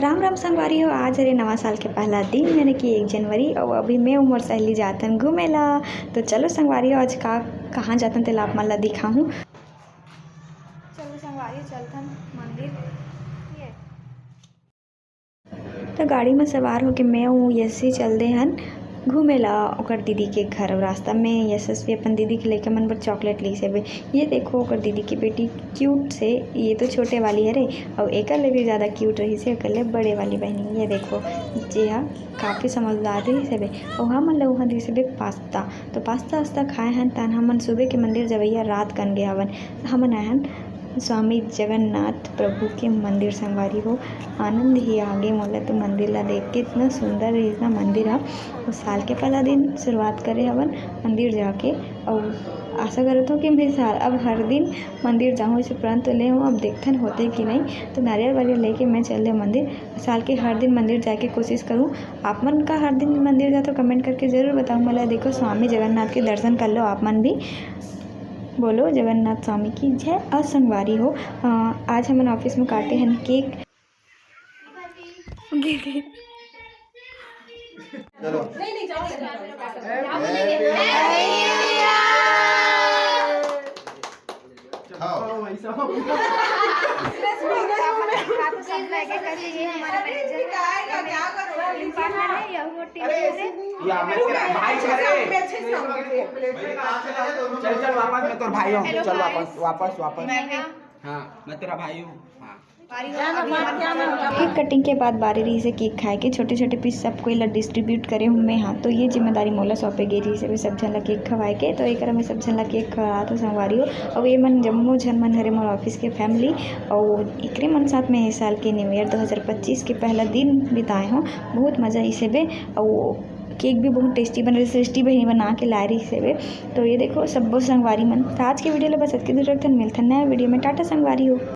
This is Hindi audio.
राम राम संगवारी हो। आज हरे नवा साल के पहला दिन यानी कि 1 जनवरी और अभी मैं उमर सहेली जातन घूमेला। तो चलो संगवारी आज कहाँ जातन तेला आप मन ला दिखाऊँ। चलो संगवारी चलतन मंदिर। तो गाड़ी में सवार होके मैं यसे चल दे हन घूमेला ओकर दीदी के घर। रास्ता में यशस्वी अपन दीदी के लेके मन पर चॉकलेट ली से ये देखो ओकर दीदी की बेटी क्यूट से, ये तो छोटे वाली है रे और एक ले भी ज़्यादा क्यूट रही से ले बड़े वाली बहनी। ये देखो जी हाँ काफ़ी समझदार रही से और हम लोग वहाँ दी से पास्ता। तो पास्ता वास्ता खाए हैं तन हमन सुबह के मंदिर जबैया रात कन गए हवन। हमन आए हैं स्वामी जगन्नाथ प्रभु के मंदिर। संगवारी हो आनंद ही आगे मोला तो मंदिर ला देख के इतना सुंदर है इतना मंदिर है। उस साल के पहला दिन शुरुआत करे हवन मंदिर जाके और आशा करता हूँ कि मैं साल अब हर दिन मंदिर जाऊँ। इसे प्रण तो ले हूँ अब देखते होते कि नहीं। तो नारियल वारियल लेके मैं चल रही मंदिर। साल के हर दिन मंदिर जाके कोशिश करूँ। आप मन का हर दिन मंदिर जा तो कमेंट करके ज़रूर बताऊँ। मला देखो स्वामी जगन्नाथ के दर्शन कर लो आप मन भी। बोलो जगन्नाथ स्वामी की जय। आज संगवारी हो आज हम ऑफिस में काटे हैं केक। चलो चल वापस मैं तेरा भाई हूँ। चल वापस हाँ मैं तेरा भाई हूँ। केक कटिंग के बाद बारी रही से केक खाए के छोटे छोटे पीस सबको ला डिस्ट्रीब्यूट करे हूँ मैं। हाँ तो ये जिम्मेदारी मोला सौंपे गई रही से सब झन ला केक खवाए के। तो एक में सब झन ला केक खवा तो संगवारी हो और ये मन जम्मो झन मन हरे मोर ऑफिस के फैमिली और एकरे मन साथ में इस साल के न्यू ईयर 2025 के पहला दिन बिताए हूँ। बहुत मज़ा इसे बे और केक भी बहुत टेस्टी बन रही सृष्टि बहनी बना के ला रही से। तो ये देखो सब संगवारी मन। तो आज के वीडियो ला बस इतनी दूर रखते मिलते नया वीडियो में। टाटा संगवारी हो।